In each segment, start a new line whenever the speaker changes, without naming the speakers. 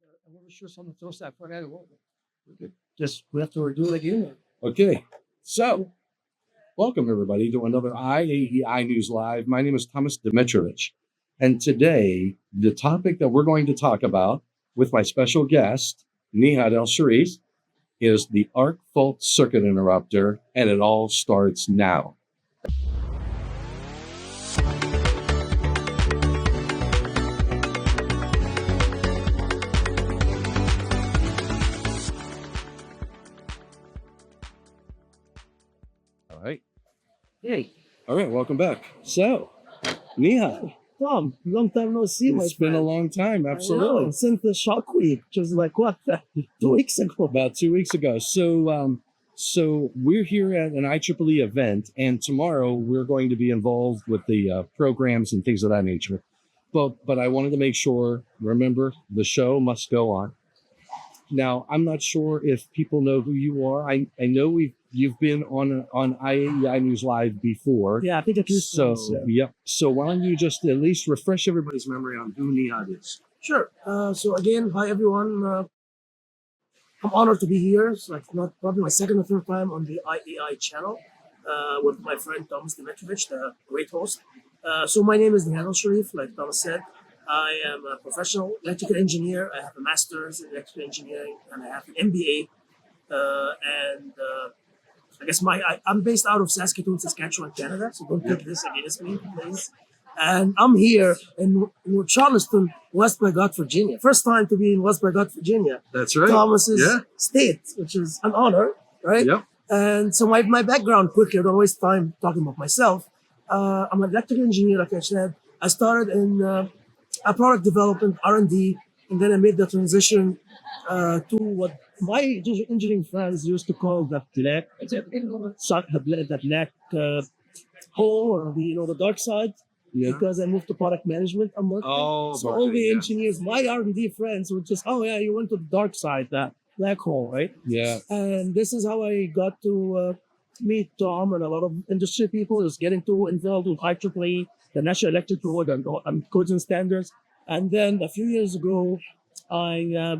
I wasn't sure someone throws that front end. Just we have to do it again.
Okay, so welcome everybody to another IAEI News Live. My name is Thomas Dimitrovich, and today the topic that we're going to talk about with my special guest, Nihad El Sharif, is the arc fault circuit interrupter, and it all starts now. All right.
Hey,
All right, welcome back. So, Nihad,
Tom, long time no see, my
it's been a
friend.
long time,
I
absolutely.
know, since the shock week, which was like what 2 weeks ago.
About 2 weeks ago. So we're here at an IEEE event, and tomorrow we're going to be involved with the programs and things of that nature. But I wanted to make sure, remember, the show must go on. Now, I'm not sure if people know who you are. I know you've been on IAEI News Live before.
Yeah, I think at least
So,
once, yeah.
yep. So why don't you just at least refresh everybody's memory on who Nihad is?
Sure. So again, hi everyone. I'm honored to be here. It's like probably my second or third time on the IAEI channel with my friend Thomas Dimitrovich, the great host. So my name is Nihad El Sharif, like Thomas said. I am a professional electrical engineer. I have a master's in electrical engineering and I have an MBA. I guess I'm based out of Saskatoon, Saskatchewan, Canada. So don't take this against me, please. And I'm here in Charleston, West Bygott, Virginia. First time to be in West Bygott, Virginia.
That's right.
Thomas's
Yeah.
state, which is an honor, right?
Yep.
And so my background quickly, I don't waste time talking about myself. I'm an electrical engineer, like I said. I started in a product development, R&D, and then I made the transition to what my engineering friends used to call the black hole, or the dark side.
Yeah.
Because I moved to product management. I'm working.
Oh,
So
okay,
all the
yeah.
engineers, my R&D friends would just, oh yeah, you went to the dark side, that black hole, right?
Yeah.
And this is how I got to meet Tom and a lot of industry people. Just getting involved with IEEE, the National Electrical Code and codes and standards. And then a few years ago, I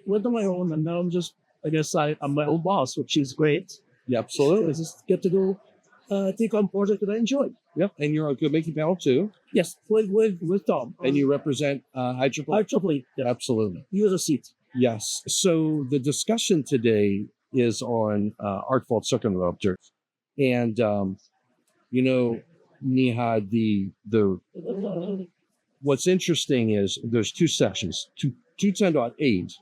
went on my own, and now I'm my own boss, which is great.
Yeah,
I
absolutely.
just get to do take on projects that I enjoy.
Yep. And you're a good making panel too.
Yes, with Tom.
And you represent IEEE.
IEEE, yeah.
Absolutely.
User seat.
Yes. So the discussion today is on arc fault circuit interrupters. And, Nihad, what's interesting is there's two sections. 210.8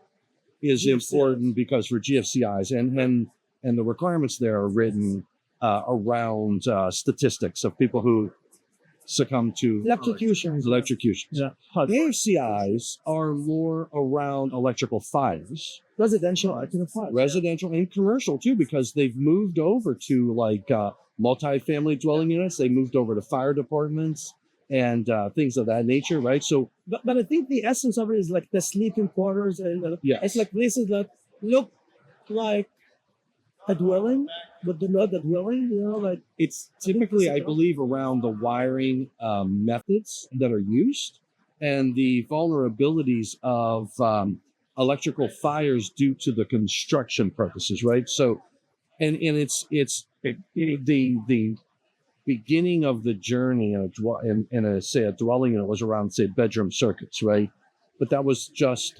is important because for GFCIs and the requirements there are written around statistics of people who succumb to
Electrocutions. Yeah.
AFCIs are more around electrical fires,
Residential, I can find.
residential and commercial too, because they've moved over to like multi-family dwelling units. They moved over to fire departments and things of that nature, right? So
But I think the essence of it is like the sleeping quarters, and
Yes.
it's like places that look like a dwelling, but they're not a dwelling. Like
it's typically, I believe, around the wiring methods that are used and the vulnerabilities of electrical fires due to the construction purposes, right? So, and it's the beginning of the journey in a dwelling unit was around, say, bedroom circuits, right? But that was just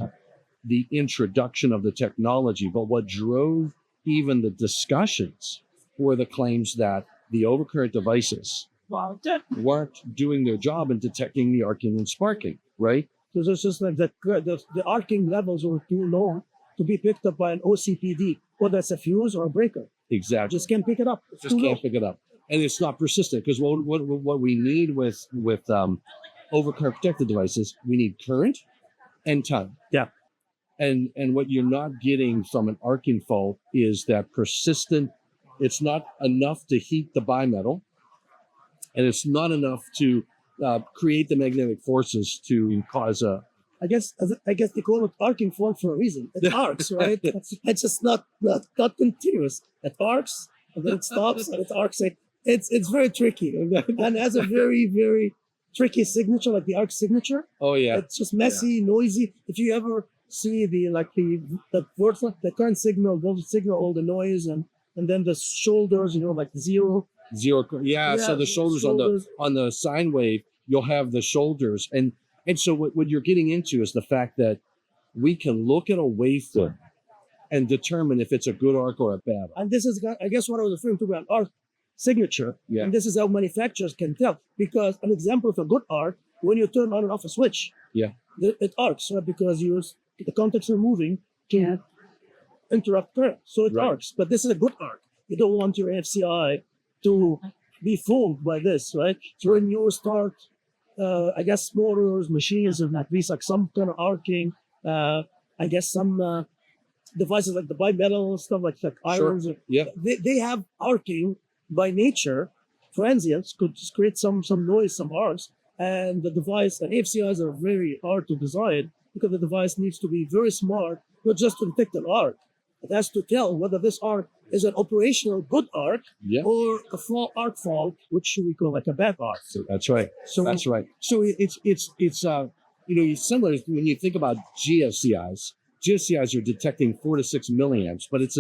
the introduction of the technology. But what drove even the discussions were the claims that the overcurrent devices weren't doing their job in detecting the arcing and sparking, right?
because it's just like the arcing levels were too low to be picked up by an OCPD, whether it's a fuse or a breaker.
Exactly.
Just can't pick it up. It's
Just
too
can't
low.
pick it up. And it's not persistent, because what we need with overcurrent protected devices, we need current and time.
Yeah.
And what you're not getting from an arcing fault is that persistent. It's not enough to heat the bimetal, and it's not enough to create the magnetic forces to cause a.
I guess they call it arcing fault for a reason. It arcs, right? It's just not continuous. It arcs and then it stops and it arcs. It's very tricky and has a very, very tricky signature, like the arc signature.
Oh yeah.
It's just messy, noisy. If you ever see the current signal, voltage signal, all the noise, and then the shoulders, like zero.
Yeah, so the shoulders on the sine wave, you'll have the shoulders, and so what you're getting into is the fact that we can look at a waveform and determine if it's a good arc or a bad arc.
And this is, I guess, what I was referring to about arc signature.
Yeah.
And this is how manufacturers can tell. Because an example of a good arc, when you turn on and off a switch, it arcs, right? Because the contacts are moving to interrupt current, so it arcs. But this is a good arc. You don't want your AFCI to be fooled by this, right? So when you start, I guess, motors, machines, and at least like some kind of arcing, I guess some devices like the bimetal stuff, like irons, they have arcing by nature. Transients could just create some noise, some arcs, and the device and AFCIs are very hard to design because the device needs to be very smart, not just to detect an arc. It has to tell whether this arc is an operational good arc or a arc fault, which we call like a bad arc.
That's right. So it's similar when you think about GFCIs. GFCIs are detecting 4 to 6 milliamps, but it's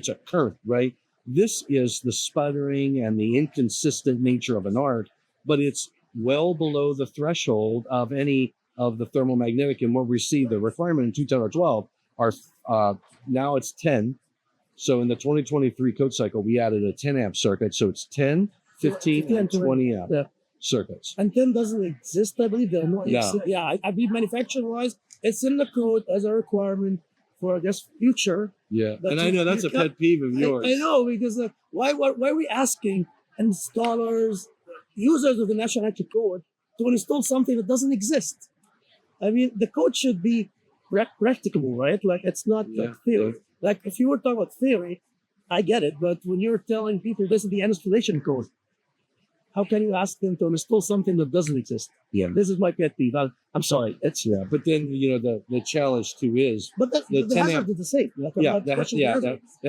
a current, right? This is the sputtering and the inconsistent nature of an arc, but it's well below the threshold of any of the thermomagnetic. And what we see, the requirement in 210 or 12 are now it's 10. So in the 2023 code cycle, we added a 10 amp circuit. So it's 10, 15, and 20 amp circuits.
And 10 doesn't exist, I believe. There are no. I believe manufacturer-wise, it's in the code as a requirement for, I guess, future.
Yeah, and I know that's a pet peeve of yours.
I know, because why are we asking installers, users of the National Electric Code to install something that doesn't exist? I mean, the code should be practicable, right? Like, it's not like theory. Like, if you were talking about theory, I get it, but when you're telling people this is the installation code, how can you ask them to install something that doesn't exist? Yeah, this is my pet peeve. I'm sorry.
But then the challenge too is.
But the hazard is the same.
The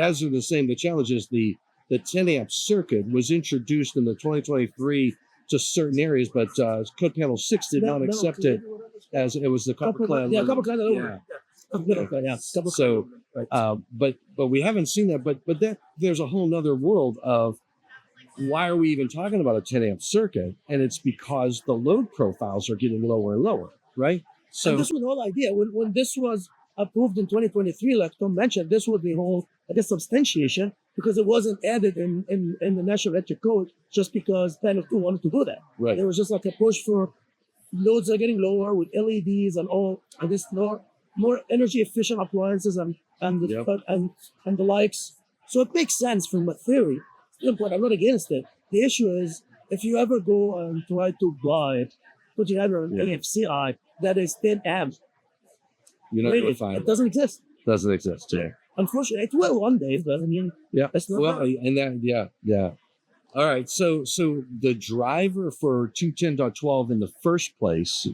hazard is the same. The challenge is the 10 amp circuit was introduced in the 2023 to certain areas, but code panel 6 did not accept it as it was the copper clad.
Yeah, copper clad.
So, but we haven't seen that. But there's a whole nother world of. Why are we even talking about a 10 amp circuit? And it's because the load profiles are getting lower and lower, right?
So and this was the whole idea. When this was approved in 2023, like Tom mentioned, this was the whole, I guess, substantiation, because it wasn't added in the National Electric Code just because Panel 2 wanted to do that.
Right.
There was just like a push for loads are getting lower with LEDs and all, I guess, more energy efficient appliances and the likes. So it makes sense from a theory. But I'm not against it. The issue is if you ever go and try to buy it, put together an AFCI that is 10 amps,
you're not going to find it.
It doesn't exist.
Doesn't exist. Yeah.
Unfortunately, it will one day, but I mean, it's not.
Well, and that, All right. So the driver for 210.12 in the first place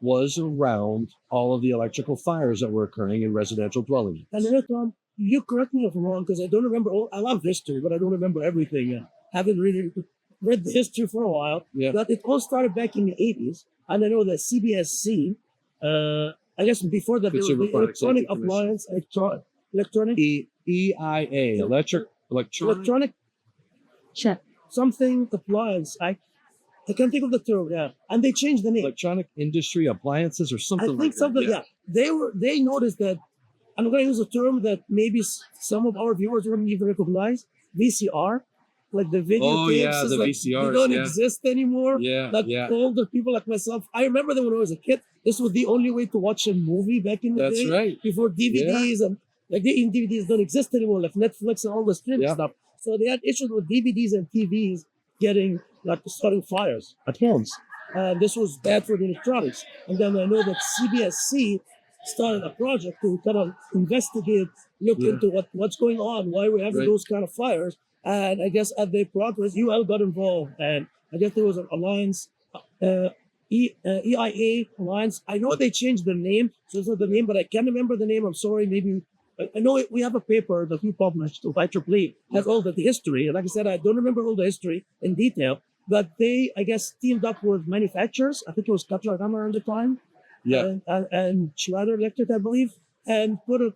was around all of the electrical fires that were occurring in residential dwelling units.
And Tom, you correct me if I'm wrong, because I don't remember I love history, but I don't remember everything. I haven't really read the history for a while. Yeah. But it all started back in the 80s. And I know that CBSC, I guess before that, there was the Electronic Appliance, Electronic?
EIA, Electronic?
Check. Something appliance. I can't think of the term, And they changed the name.
Electronic Industry Appliances or something like that. I think
something, They noticed that, I'm going to use a term that maybe some of our viewers wouldn't even recognize, VCR, like the video tapes.
The VCRs.
They don't exist anymore.
Yeah,
older people like myself, I remember them when I was a kid. This was the only way to watch a movie back in the day.
That's right.
Before DVDs and like the DVDs don't exist anymore, like Netflix and all the streaming stuff. So they had issues with DVDs and TVs starting fires at homes. And this was bad for the electronics. And then I know that CBSC started a project to kind of investigate, look into what's going on, why we're having those kind of fires. And I guess as they progressed, UL got involved. And I guess there was an alliance, EIA alliance. I know they changed their name, so it's not the name, but I can't remember the name. I'm sorry. Maybe I know we have a paper that we published of IEEE has all the history. And like I said, I don't remember all the history in detail, but they, I guess, teamed up with manufacturers. I think it was Qatar Hammer at the time.
Yeah.
and Schneider Electric, I believe, and put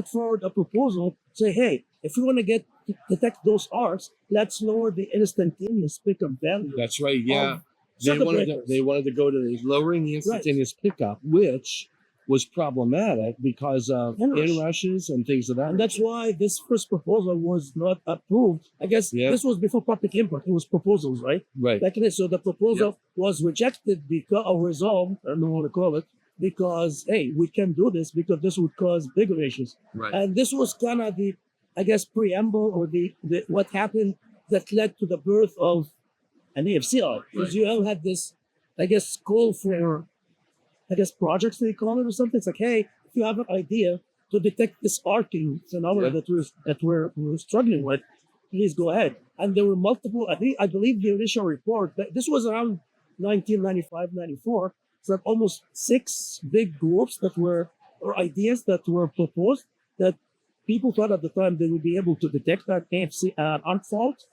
forward a proposal. Say, hey, if we want to detect those arcs, let's lower the instantaneous pickup value.
That's right. Yeah.
Circuit breakers.
They wanted to go to lowering the instantaneous pickup, which was problematic because of inrushes and things of that.
And that's why this first proposal was not approved. I guess this was before public input. It was proposals, right?
Right.
So the proposal was rejected because, or resolved, I don't know what to call it, because, hey, we can't do this because this would cause bigger issues.
Right.
And this was kind of the, I guess, preamble or the what happened that led to the birth of an AFCI. Because you all had this, I guess, call for, I guess, projects they call it or something. It's like, hey, if you have an idea to detect this arcing phenomenon that we're struggling with, please go ahead. And there were multiple. I believe the initial report. This was around 1995, 94. So almost 6 big groups or ideas that were proposed that people thought at the time they would be able to detect that AFC arc fault.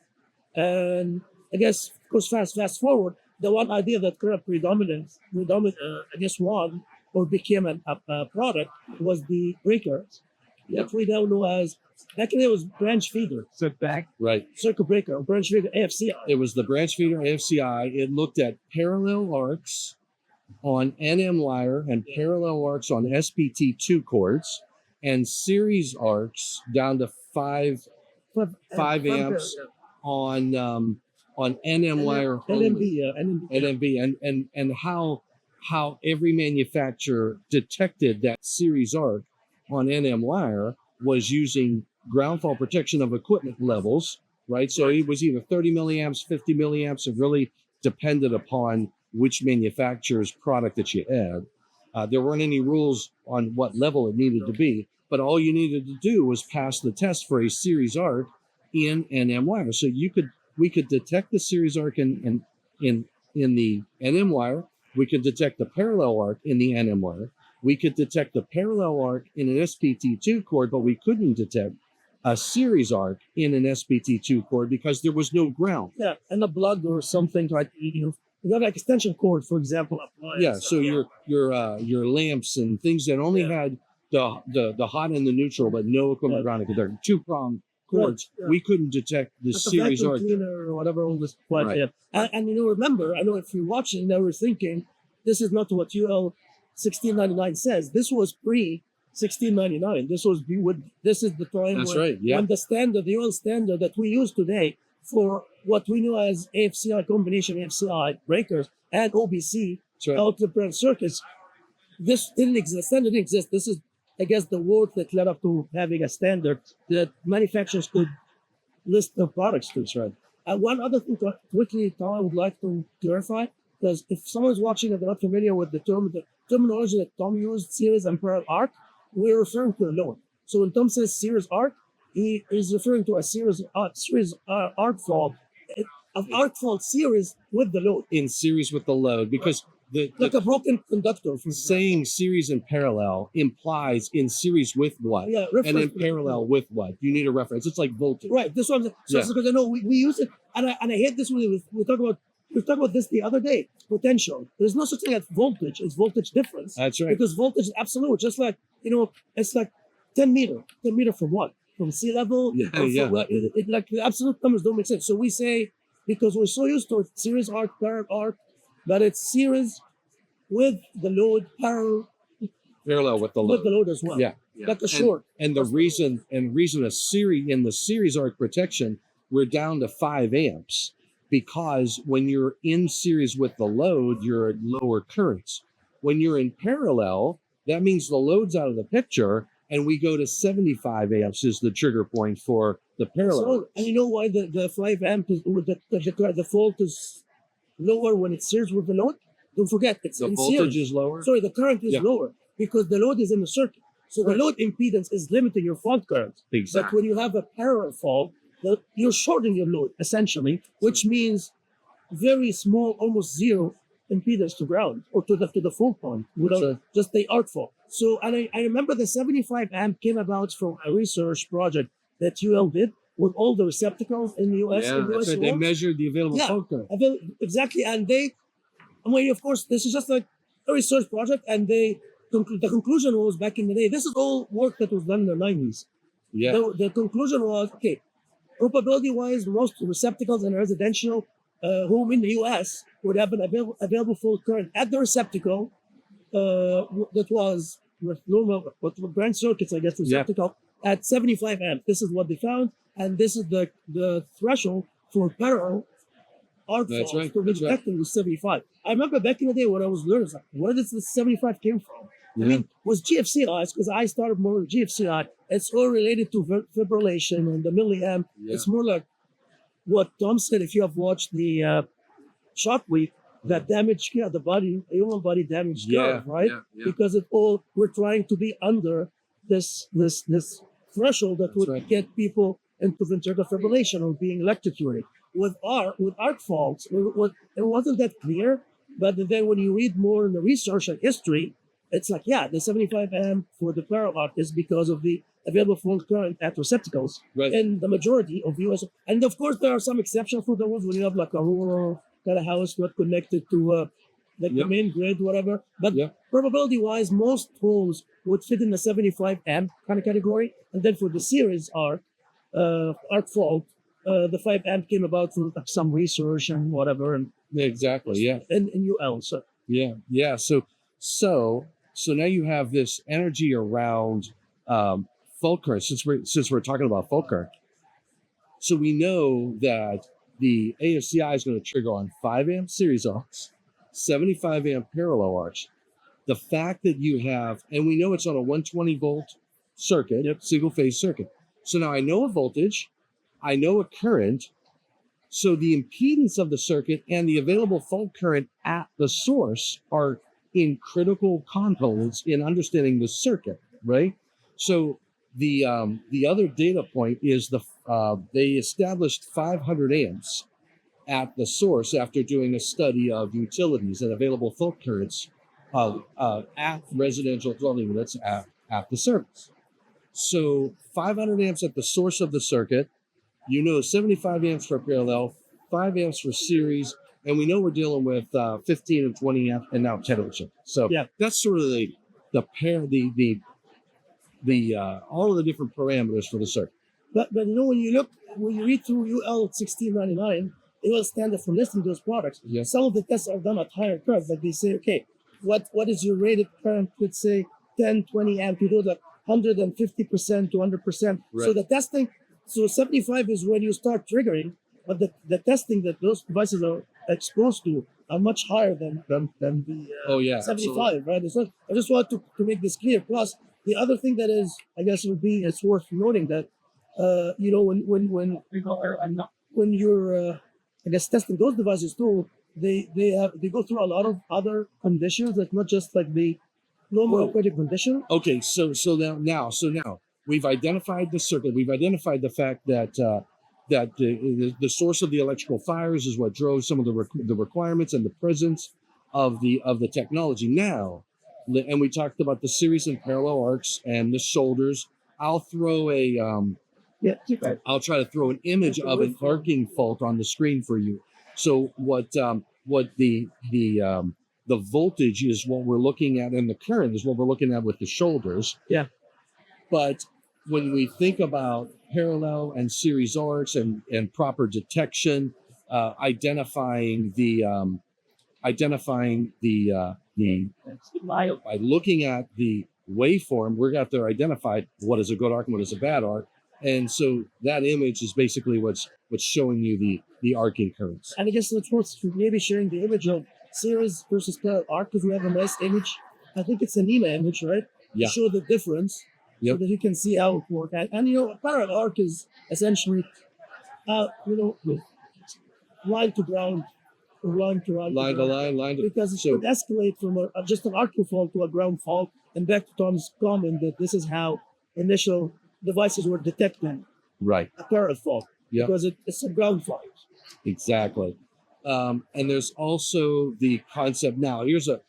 And I guess, of course, fast forward. The one idea that kind of I guess, won or became a product was the breakers that we now know as, back then it was branch feeder.
Right.
Circuit breaker, or branch feeder, AFCI.
It was the branch feeder AFCI. It looked at parallel arcs on NM wire and parallel arcs on SPT2 cords and series arcs down to 5 amps on NM wire, NMB, and how every manufacturer detected that series arc on NM wire was using ground fault protection of equipment levels, right? So it was either 30 milliamps, 50 milliamps. It really depended upon which manufacturer's product that you had. There weren't any rules on what level it needed to be, but all you needed to do was pass the test for a series arc in NM wire. So we could detect the series arc in the NM wire. We could detect the parallel arc in the NM wire. We could detect the parallel arc in an SPT2 cord, but we couldn't detect a series arc in an SPT2 cord because there was no ground.
Yeah, and a plug or something, right? You got like extension cord, for example.
Yeah, so your lamps and things that only had the hot and the neutral, but no equipment grounding, because they're 2-pronged cords. We couldn't detect the series arc
cleaner or whatever all this.
Right.
And remember, I know if you're watching, they were thinking this is not what UL 1699 says. This was pre 1699. This is the time when the UL standard that we use today for what we know as AFCI combination AFCI breakers and OBC outlet branch circuits. This didn't exist. The standard didn't exist. This is, I guess, the word that led up to having a standard that manufacturers could list their products to.
Right.
One other thing quickly, Tom, I would like to clarify, because if someone's watching and they're not familiar with the terminology that Tom used, series and parallel arc, we're referring to a load. So when Tom says series arc, he is referring to a series arc fault, an arc fault series with the load.
In series with the load, because
like a broken conductor.
Saying series and parallel implies in series with what?
Yeah,
and in parallel with what? You need a reference. It's like voltage.
Right. This one. So because I know we use it, and I hate this when we talk about this the other day. Potential. There's no such thing as voltage. It's voltage difference.
That's right.
Because voltage is absolute. Just like it's like 10 meter. 10 meter from what? From sea level. Like the absolute numbers don't make sense. So we say, because we're so used to it, series arc, parallel arc, but it's series with the load, parallel
with the load
as well.
Yeah.
Like a short.
And the reason a series in the series arc protection, we're down to 5 amps, because when you're in series with the load, you're at lower currents. When you're in parallel, that means the load's out of the picture, and we go to 75 amps is the trigger point for the parallel.
So, and you know why the 5 amp is the fault is lower when it's series with the load? Don't forget, it's
the
in
voltage
series.
Is lower.
Sorry, the current is lower because the load is in the circuit. So the load impedance is limiting your fault current.
Exactly.
But when you have a parallel fault, you're shorting your load essentially, which means very small, almost zero impedance to ground or to the full point without just the arc fault. So, and I remember the 75 amp came about from a research project that UL did with all the receptacles in the US.
Yeah, that's they measured the available fault current.
Exactly, and of course, this is just like a research project, and the conclusion was back in the day. This is all work that was done in the 90s.
Yeah.
The conclusion was, okay, probability-wise, most receptacles in a residential home in the U.S. would have an available full current at the receptacle that was with normal, with branch circuits, I guess, receptacle at 75 amps. This is what they found, and this is the threshold for parallel arc
That's
faults
right.
to be
That's right.
detected with 75. I remember back in the day when I was learning, like, where does the 75 came from?
Yeah.
I mean, was GFCI, because I started more with GFCI, it's all related to fibrillation and the milliamp.
Yeah.
It's more like what Tom said, if you have watched the Shark Week, that damage, the body, human body damage curve, right?
Yeah.
Because we're trying to be under this threshold that would
right.
get people into ventricular fibrillation or being electrocuted. With arc faults, it wasn't that clear, but then when you read more in the research and history, it's like, yeah, the 75 amp for the parallel arc is because of the available full current at receptacles
Right.
in the majority of US. And of course, there are some exceptions for the ones when you have like a rural kind of house not connected to like the main grid, whatever. But probability-wise, most homes would fit in the 75 amp kind of category. And then for the series arc fault, the 5 amp came about through like some research and whatever, and
Exactly. Yeah.
in UL. So
Yeah. So now you have this energy around fault current. Since we're talking about fault current, so we know that the AFCI is going to trigger on 5 amp series arcs, 75 amp parallel arcs. The fact that you have, and we know it's on a 120 volt circuit, single phase circuit. So now I know a voltage, I know a current. So the impedance of the circuit and the available fault current at the source are in critical components in understanding the circuit, right? So the other data point is they established 500 amps at the source after doing a study of utilities and available fault currents at residential dwelling units at the service. So 500 amps at the source of the circuit. 75 amps for parallel, 5 amps for series, and we know we're dealing with 15 and 20 amp and now 10 of them. So that's sort of the all of the different parameters for the circuit.
But when you read through UL 1699, it will stand for listing those products.
Yes.
Some of the tests are done at higher curves. Like they say, okay, what is your rated current? Let's say 10, 20 amp. You do like 150% to 100%.
Right.
So the testing, 75 is when you start triggering, but the testing that those devices are exposed to are much higher than the 75, absolutely. Right? I just want to make this clear. Plus, the other thing that is, I guess, it's worth noting that when you're I guess testing those devices too, they go through a lot of other conditions. That's not just like the normal operating condition.
Okay, so now we've identified the circuit. We've identified the fact that the source of the electrical fires is what drove some of the requirements and the presence of the technology. Now, and we talked about the series and parallel arcs and the shoulders. I'll throw I'll try to throw an image of an arcing fault on the screen for you. So what the voltage is what we're looking at, and the current is what we're looking at with the shoulders.
Yeah.
But when we think about parallel and series arcs and proper detection, identifying by looking at the waveform, we're out there identified what is a good arc and what is a bad arc. And so that image is basically what's showing you the arcing currents.
And I guess it's worth maybe sharing the image of series versus parallel arc, because we have a nice image. I think it's an NEMA image, right?
Yeah.
To show the difference, so that you can see how it works. And parallel arc is essentially, line to ground, or line to line. Because it could escalate from just an arcing fault to a ground fault. And back to Tom's comment that this is how initial devices were detecting a parallel fault, because it's a ground fault.
Exactly. And there's also the concept. Now, here's a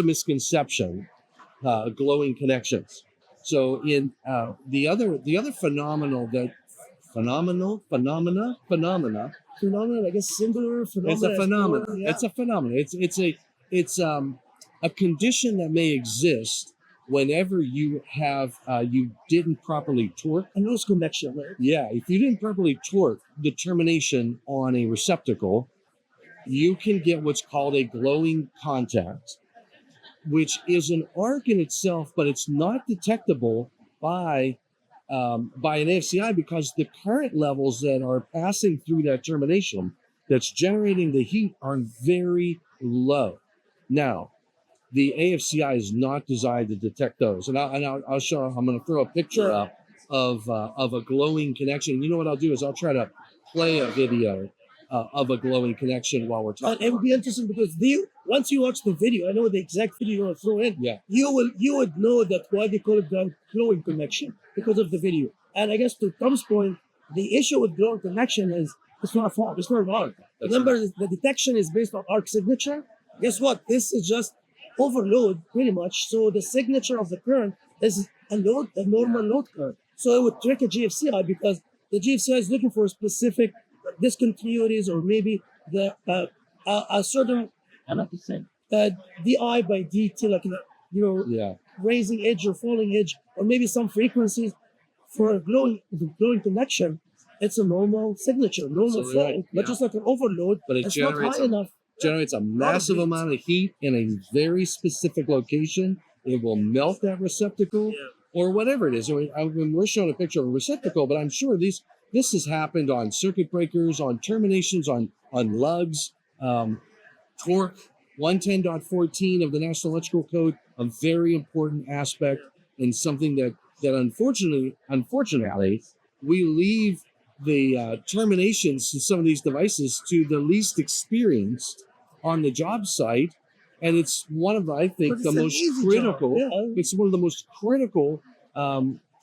misconception: glowing connections. So in the other phenomena,
I guess singular phenomena.
It's a phenomenon.
Yeah.
It's a phenomenon. It's a condition that may exist whenever you have you didn't properly torque.
A loose connection, right?
Yeah, if you didn't properly torque the termination on a receptacle, you can get what's called a glowing contact, which is an arc in itself, but it's not detectable by an AFCI because the current levels that are passing through that termination that's generating the heat are very low. Now, the AFCI is not designed to detect those, and I'll show. I'm going to throw a picture up of a glowing connection. You know what I'll do is I'll try to play a video of a glowing connection while we're talking.
It would be interesting because once you watch the video, I know the exact video you want to throw in.
Yeah.
You would know that why they call it the glowing connection because of the video. And I guess to Tom's point, the issue with glowing connection is it's not a fault. It's not an arc. Remember, the detection is based on arc signature. Guess what? This is just overload pretty much. So the signature of the current is a normal load current. So it would trick a GFCI because the GFCI is looking for specific discontinuities or maybe a certain DI by DT, like raising edge or falling edge, or maybe some frequencies for a glowing connection. It's a normal signature, normal flow, but just like an overload,
but
it's not high enough.
Generates a massive amount of heat in a very specific location. It will melt that receptacle or whatever it is. We're showing a picture of a receptacle, but I'm sure this has happened on circuit breakers, on terminations, on lugs, torque, 110.14 of the National Electrical Code, a very important aspect and something that unfortunately, we leave the terminations to some of these devices to the least experienced on the job site. And it's one of, I think, the most critical, it's one of the most critical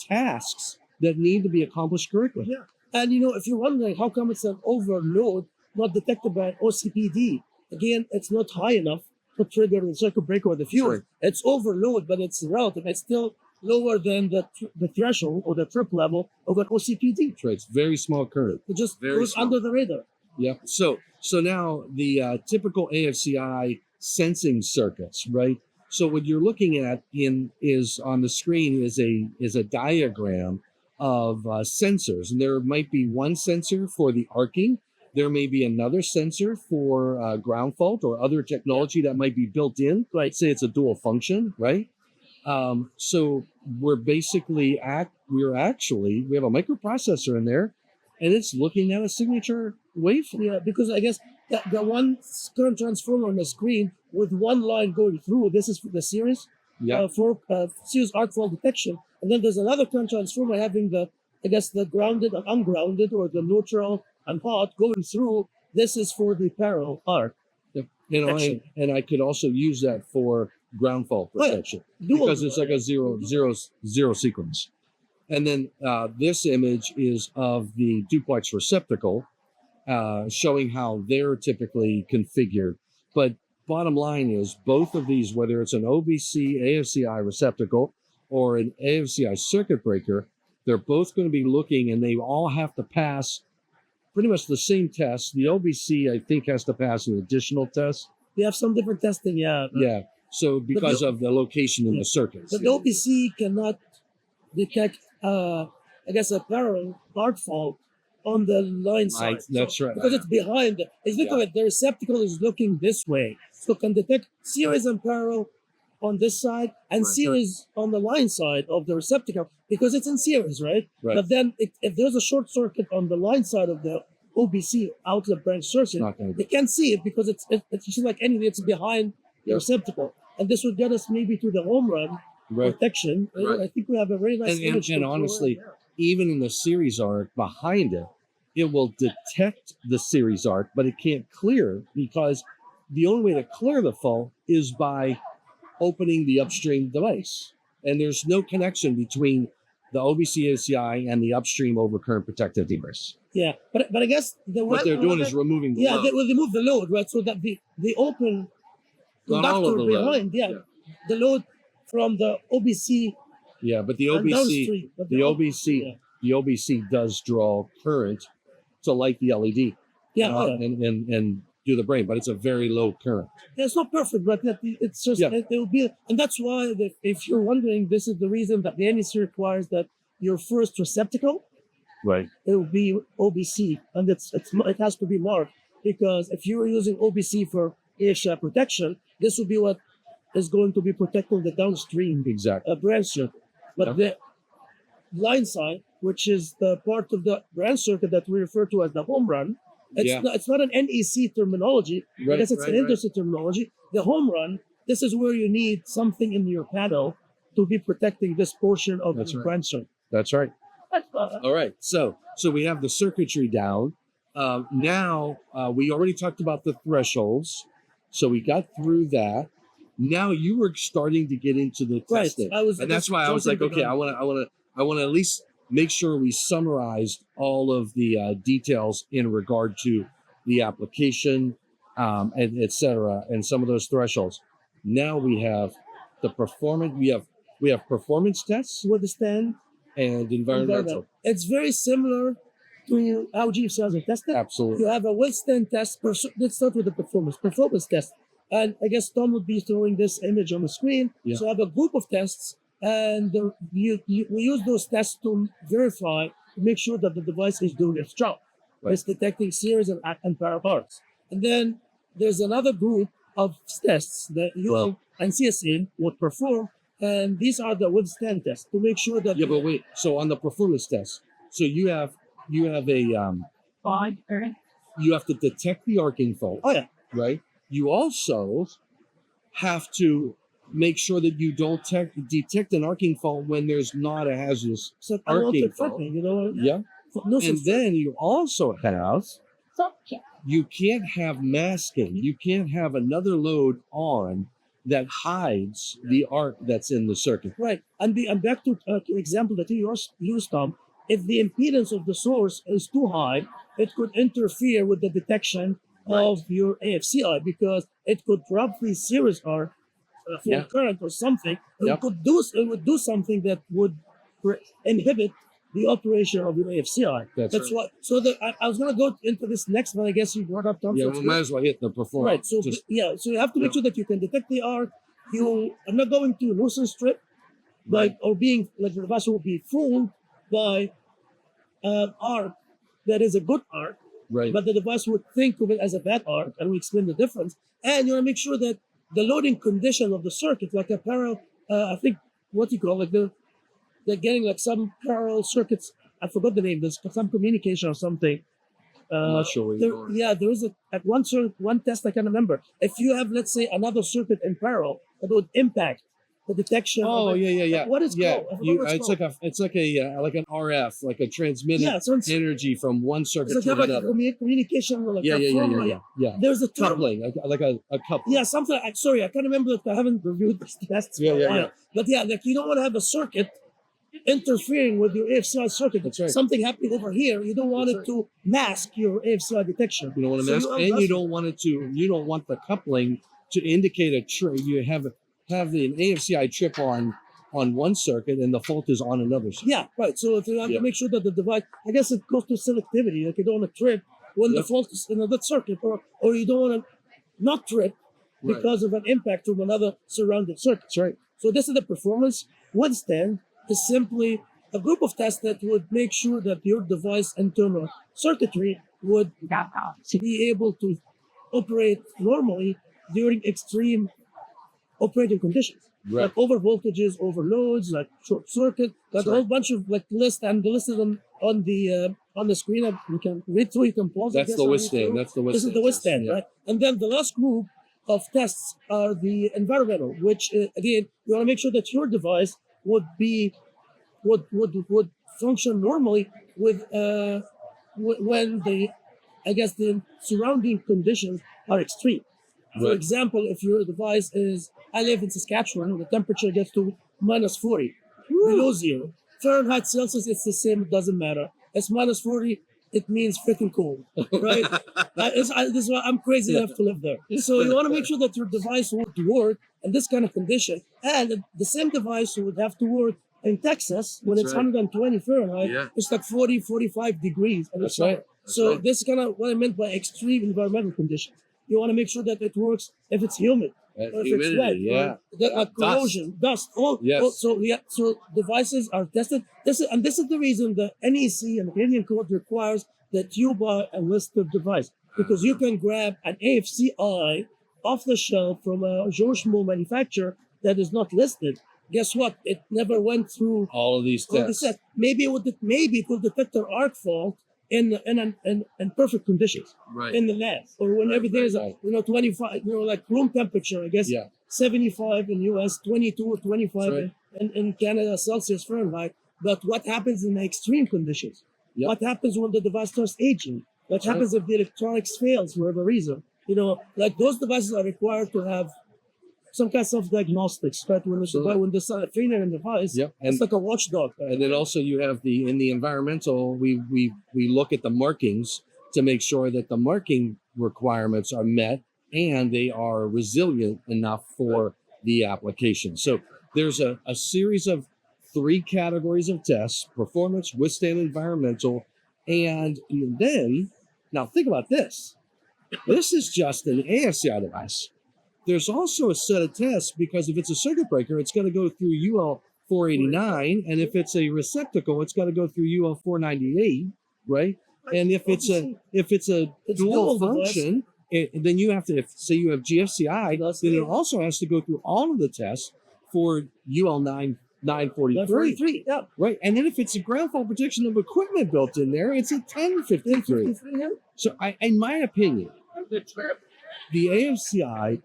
tasks that need to be accomplished correctly.
Yeah. And if you're wondering how come it's an overload not detected by an OCPD, again, it's not high enough to trigger the circuit breaker or the fuse. Right. It's overload, but it's relative. It's still lower than the threshold or the trip level of an OCPD.
That's right. It's very small current.
It just goes under the radar.
Yeah. So now the typical AFCI sensing circuits, right? So what you're looking at is on the screen is a diagram of sensors, and there might be one sensor for the arcing. There may be another sensor for ground fault or other technology that might be built in. Right. Say it's a dual function, right? So we're basically we have a microprocessor in there, and it's looking at a signature waveform.
Yeah, because I guess the one current transformer on the screen with one line going through, this is for the series, for series arc fault detection. And then there's another current transformer having the grounded and ungrounded or the neutral and hot going through. This is for the parallel arc.
And I could also use that for ground fault protection because it's like a zero sequence. And then this image is of the duplex receptacle, showing how they're typically configured. But bottom line is both of these, whether it's an OBC AFCI receptacle or an AFCI circuit breaker, they're both going to be looking, and they all have to pass pretty much the same test. The OBC, I think, has to pass an additional test.
We have some different testing, yeah.
So because of the location in the circuits.
But the OBC cannot detect, a parallel arc fault on the line side.
That's right.
Because it's behind. It's looking at the receptacle is looking this way. So it can detect series and parallel on this side and series on the line side of the receptacle because it's in series, right? But then if there's a short circuit on the line side of the OBC outlet branch circuit, they can't see it because it's like anything, it's behind the receptacle. And this would get us maybe to the home run protection. I think we have a very nice image.
And honestly, even in the series arc behind it, it will detect the series arc, but it can't clear because the only way to clear the fault is by opening the upstream device. And there's no connection between the OBC ACI and the upstream overcurrent protective device.
Yeah, but I guess
what they're doing is removing the load.
They will remove the load, right? So that the open conductor behind, the load from the OBC.
Yeah, but the OBC, the OBC does draw current to light the LED.
Yeah,
and do the brain, but it's a very low current.
Yeah, it's not perfect, but it's just
Yeah.
it will be, and that's why if you're wondering, this is the reason that the NEC requires that your first receptacle
Right.
it will be OBC, and it has to be marked, because if you're using OBC for AFCI protection, this will be what is going to be protecting the downstream
Exactly.
branch circuit. But
Yep.
the line side, which is the part of the branch circuit that we refer to as the home run, it's not an NEC terminology. I guess it's an industry terminology. The home run, this is where you need something in your panel to be protecting this portion of
That's
the
right.
branch circuit.
That's right. All right. So we have the circuitry down. Now we already talked about the thresholds, so we got through that. Now you were starting to get into the
Right.
testing,
I was
and that's
just
why I was like,
jumping
okay,
the gun.
I want to at least make sure we summarized all of the details in regard to the application, and et cetera, and some of those thresholds. Now we have the performance. We have performance tests
Withstand
and environmental.
environment. It's very similar to how GFCIs are tested.
Absolutely.
You have a withstand test. Let's start with the performance test. And I guess Tom would be throwing this image on the screen.
Yeah.
So I have a group of tests, and we use those tests to verify, to make sure that the device is doing its job.
Right.
It's detecting series and parallel parts. And then there's another group of tests that UL and CSN would perform, and these are the withstand tests to make sure that
Yeah, but wait. So on the performance test, so you have a you have to detect the arcing fault.
Oh yeah.
Right. You also have to make sure that you don't detect an arcing fault when there's not a hazardous
So
arcing
unwanted
fault.
tripping, you know.
Yeah.
No
And then you also have, you can't have masking. You can't have another load on that hides the arc that's in the circuit.
Right. And back to the example that you used, Tom. If the impedance of the source is too high, it could interfere with the detection of your AFCI, because it could roughly series arc for current or something. It would do something that would inhibit the operation of your AFCI. That's
right.
why. So I was going to go into this next one. I guess you brought up Tom.
Yeah,
so
we might as well hit the performance.
Right. So so you have to make sure that you can detect the arc. You are not going to loosen strip, or being like the device will be fooled by an arc that is a good arc,
right.
but the device would think of it as a bad arc, and we explain the difference. And you want to make sure that the loading condition of the circuit, like a parallel, I think what you call like they're getting like some parallel circuits. I forgot the name. There's some communication or something.
I'm not sure where you're going.
Yeah, there is at one test I can remember. If you have, let's say, another circuit in parallel, that would impact the detection.
Oh, yeah.
What is
yeah.
called?
It's like an RF, like a transmitted energy from one circuit
it's
to
like
another.
Communication. Like
yeah.
There's a term.
Coupling, like a couple.
Yeah, something. Sorry, I can't remember. I haven't reviewed this test.
Yeah.
But yeah, like you don't want to have a circuit interfering with your AFCI circuit.
That's right.
Something happening over here, you don't want it to mask your AFCI detection.
You don't want to mask, and you don't want it to. You don't want the coupling to indicate a trip. You have the AFCI trip on one circuit, and the fault is on another circuit.
Yeah, right. So if you have to make sure that the device, I guess it goes to selectivity. Like you don't want to trip when the fault is in another circuit, or you don't want to not trip because of an impact from another surrounding circuit.
That's right.
So this is the performance. Withstand is simply a group of tests that would make sure that your device internal circuitry would be able to operate normally during extreme operating conditions.
Right.
Like over voltages, overloads, like short circuit, like a whole bunch of like lists, and the list is on the screen. You can read through, you can pause.
That's the withstand. This is
the withstand, right? And then the last group of tests are the environmental, which again, you want to make sure that your device would function normally with when the surrounding conditions are extreme. For example, if your device is, I live in Saskatchewan, the temperature gets to minus 40, below zero. Fahrenheit, Celsius, it's the same, it doesn't matter. It's minus 40, it means freaking cold, right? This is why I'm crazy enough to live there. So you want to make sure that your device would work in this kind of condition. And the same device would have to work in Texas when it's 120 Fahrenheit. It's like 40, 45 degrees. And
That's right.
So this is kind of what I meant by extreme environmental conditions. You want to make sure that it works if it's humid, or if it's wet,
yeah.
or corrosion, dust.
Yes.
So devices are tested. This is the reason the NEC and the Canadian Code requires that you buy a listed device, because you can grab an AFCI off the shelf from a George Moore manufacturer that is not listed. Guess what? It never went through
All of these
all
tests.
the tests. Maybe it will detect an arc fault in perfect conditions
Right.
in the lab, or when everything is
right.
25, like room temperature, I guess.
Yeah.
75 in US, 22 or 25
Right.
in Canada, Celsius, Fahrenheit. But what happens in the extreme conditions?
Yep.
What happens when the device starts aging? What
Right.
happens if the electronics fails for whatever reason? Like those devices are required to have some kind of self-diagnostics, right? When the failure in the device,
Yep.
it's like a watchdog.
And then also you have in the environmental, we look at the markings to make sure that the marking requirements are met and they are resilient enough for the application. So there's a series of 3 categories of tests: performance, withstand, environmental, and then, now think about this. This is just an AFCI device. There's also a set of tests, because if it's a circuit breaker, it's got to go through UL 489, and if it's a receptacle, it's got to go through UL 498, right? And if it's a dual function, then you have to, if say you have GFCI, then it also has to go through all of the tests for UL 943,
yeah.
right? And then if it's a ground fault protection of equipment built in there, it's a 1053. So in my opinion, the AFCI,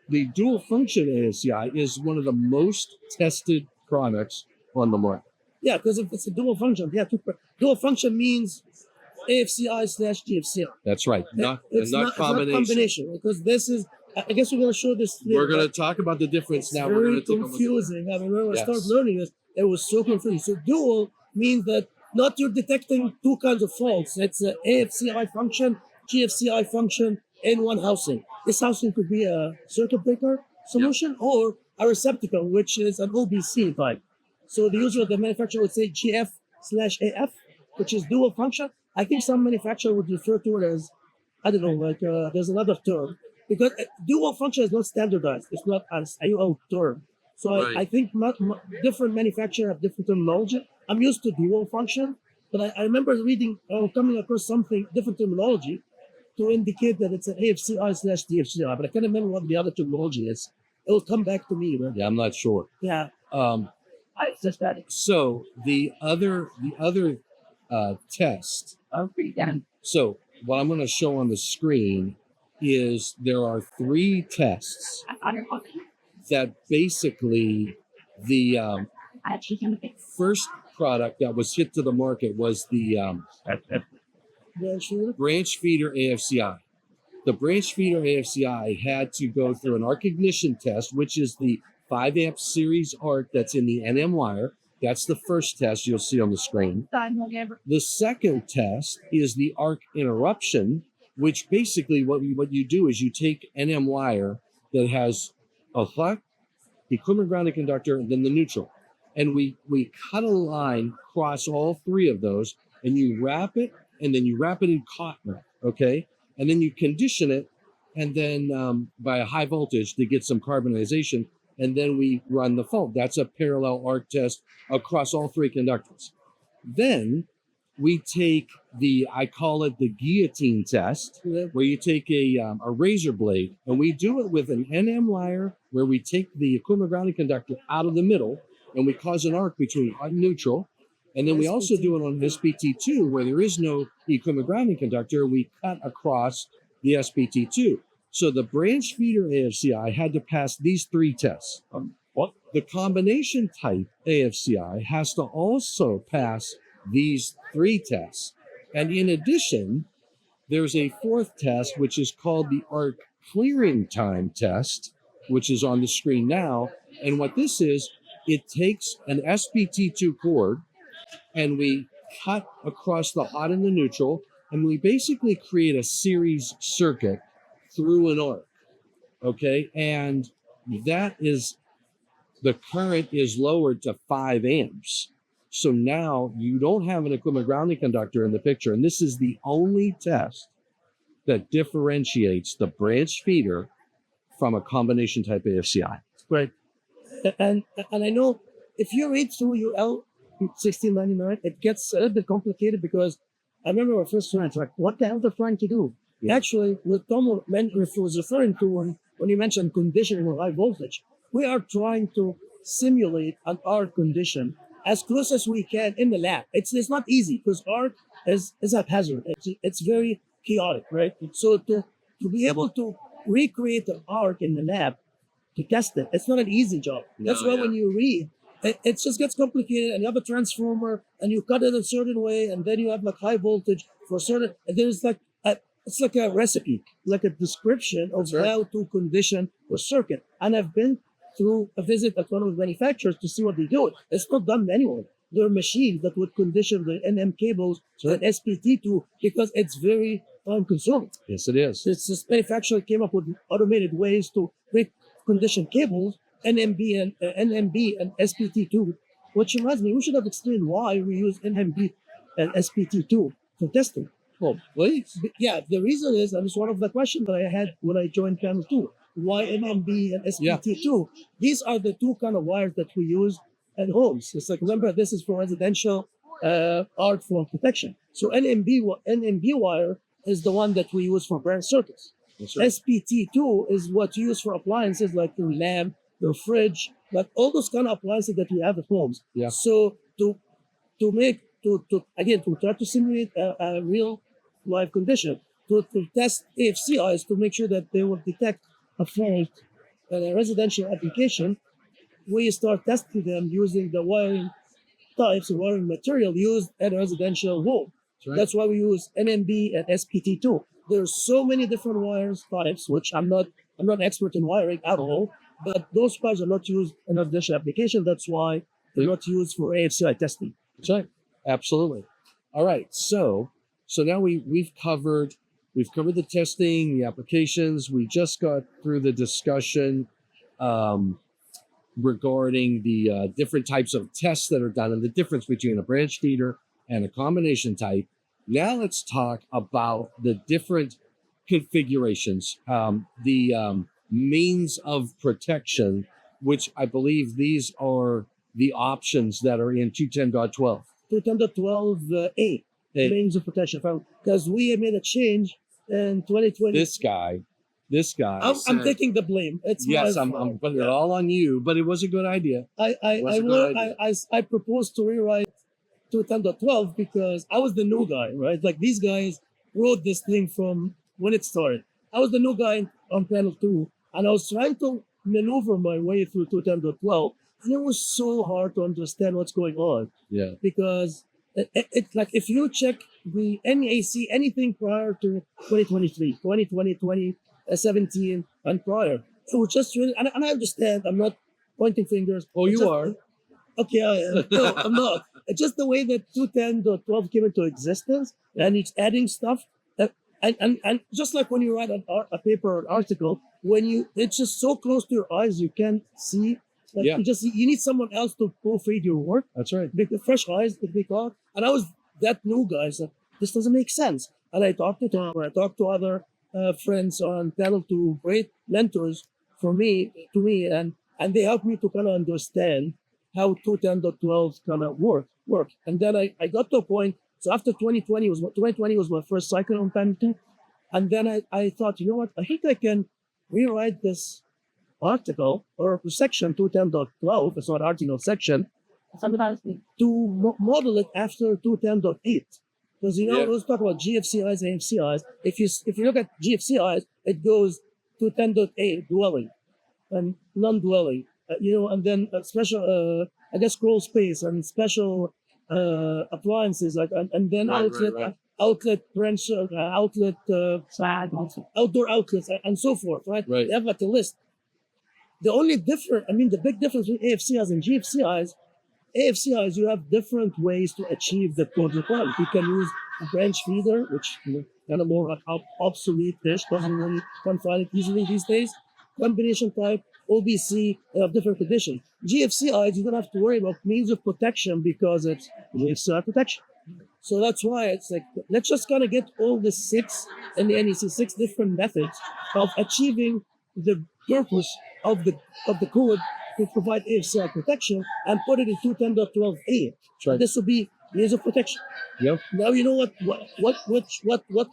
the dual function AFCI, is one of the most tested products on the market.
Yeah, because if it's a dual function, dual function means AFCI / GFCI.
That's right.
It's not combination, because this is, I guess we're going to show this later.
We're going to talk about the difference now.
We're very confusing. I mean, when I started learning this, it was so confusing. So dual means that not you're detecting 2 kinds of faults. It's an AFCI function, GFCI function in one housing. This housing could be a circuit breaker solution or a receptacle, which is an OBC type. So the user, the manufacturer would say GF/AF, which is dual function. I think some manufacturer would refer to it as, I don't know, like there's another term, because dual function is not standardized. It's not an IO term. So I think different manufacturers have different terminology. I'm used to dual function, but I remember reading or coming across something different terminology to indicate that it's an AFCI / DFCI, but I can't remember what the other terminology is. It will come back to me. Right?
Yeah, I'm not sure.
Yeah.
So the other test. So what I'm going to show on the screen is there are 3 tests that basically the first product that was hit to the market was the branch feeder AFCI. The branch feeder AFCI had to go through an arc ignition test, which is the 5 amp series arc that's in the NM wire. That's the first test you'll see on the screen. The second test is the arc interruption, which basically what you do is you take NM wire that has a hot equipment grounding conductor and then the neutral. And we cut a line across all 3 of those, and you wrap it, and then you wrap it in cotton, okay? And then you condition it, and then by a high voltage to get some carbonization, and then we run the fault. That's a parallel arc test across all 3 conductors. Then we take I call it the guillotine test, where you take a razor blade, and we do it with an NM wire where we take the equipment grounding conductor out of the middle, and we cause an arc between hot and neutral. And then we also do it on SPT2, where there is no equipment grounding conductor. We cut across the SPT2. So the branch feeder AFCI had to pass these 3 tests. The combination type AFCI has to also pass these 3 tests. And in addition, there's a 4th test, which is called the arc clearing time test, which is on the screen now. And what this is, it takes an SPT2 cord, and we cut across the hot and the neutral, and we basically create a series circuit through an arc, okay? And that is, the current is lowered to 5 amps. So now you don't have an equipment grounding conductor in the picture, and this is the only test that differentiates the branch feeder from a combination type AFCI.
Right. And I know if you read through UL 1699, it gets a little bit complicated because I remember our first friends like, what the hell they're trying to do?
Yeah.
Actually, what Tom was referring to when you mentioned conditioning or high voltage, we are trying to simulate an arc condition as close as we can in the lab. It's not easy because arc is haphazard. It's very chaotic, right? So to be able to recreate an arc in the lab to test it, it's not an easy job. That's why when you read, it just gets complicated, and you have a transformer, and you cut it a certain way, and then you have like high voltage for certain. And there's like it's like a recipe, like a description of how to condition a circuit. And I've been through a visit at one of the manufacturers to see what they do. It's not done manually. There are machines that would condition the NM cables to an SPT2 because it's very time consuming.
Yes, it is.
This manufacturer came up with automated ways to condition cables, NMB and SPT2, which reminds me, we should have explained why we use NMB and SPT2 for testing.
Well, please.
Yeah, the reason is, and it's one of the questions that I had when I joined panel 2, why NMB and SPT2? These are the two kind of wires that we use at homes. It's like, remember, this is for residential arc flow protection. So NMB wire is the one that we use for branch circuits. Right. SPT2 is what you use for appliances like your lamp, your fridge, like all those kind of appliances that we have at homes.
Yeah.
So to try to simulate a real life condition, to test AFCIs to make sure that they will detect a fault in a residential application, we start testing them using the wiring types of wiring material used at a residential home.
Right.
That's why we use NMB and SPT2. There's so many different wires types, which I'm not an expert in wiring at all, but those wires are not used in a residential application. That's why they're not used for AFCI testing.
That's right. Absolutely. All right. So now we've covered the testing, the applications. We just got through the discussion regarding the different types of tests that are done and the difference between a branch feeder and a combination type. Now let's talk about the different configurations, the means of protection, which I believe these are the options that are in 210.12.
210.12A, means of protection, because we made a change in 2020.
This guy.
I'm taking the blame. It's
yes, I'm putting it all on you, but it was a good idea.
I proposed to rewrite 210.12 because I was the new guy, right? Like these guys wrote this thing from when it started. I was the new guy on panel 2, and I was trying to maneuver my way through 210.12, and it was so hard to understand what's going on.
Yeah.
Because it's like if you check the NAC, anything prior to 2023, 2020, 2017, and prior, it was just really, and I understand, I'm not pointing fingers.
Oh, you are.
Okay, no, I'm not. It's just the way that 210.12 came into existence, and it's adding stuff. And just like when you write a paper or an article, it's just so close to your eyes, you can't see. Like you need someone else to proofread your work.
That's right.
Fresh eyes, if they call it. And I was that new guy, so this doesn't make sense. And I talked to Tom, I talked to other friends on panel 2, great mentors to me, and they helped me to kind of understand how 210.12 kind of work. And then I got to a point. So after 2020 was my first cycle on panel 2, and then I thought, you know what? I think I can rewrite this article or section 210.12. It's not article, section, to model it after 210.8. Because let's talk about GFCIs and AFCIs. If you look at GFCIs, it goes 210.8 dwelling and non-dwelling. And then special, crawl space and special appliances, and then outlet, branch, outlet, outdoor outlets, and so forth, right? They have like a list. The big difference between AFCIs and GFCIs, AFCIs, you have different ways to achieve the code requirement. You can use a branch feeder, which kind of more obsolete-ish, doesn't really find it easily these days. Combination type, OBC, have different conditions. GFCIs, you don't have to worry about means of protection because it's GFCI protection. So that's why it's like, let's just kind of get all the six in the NEC, six different methods of achieving the purpose of the code to provide AFCI protection and put it in 210.12a.
Right.
This will be layers of protection.
Yep.
Now you know what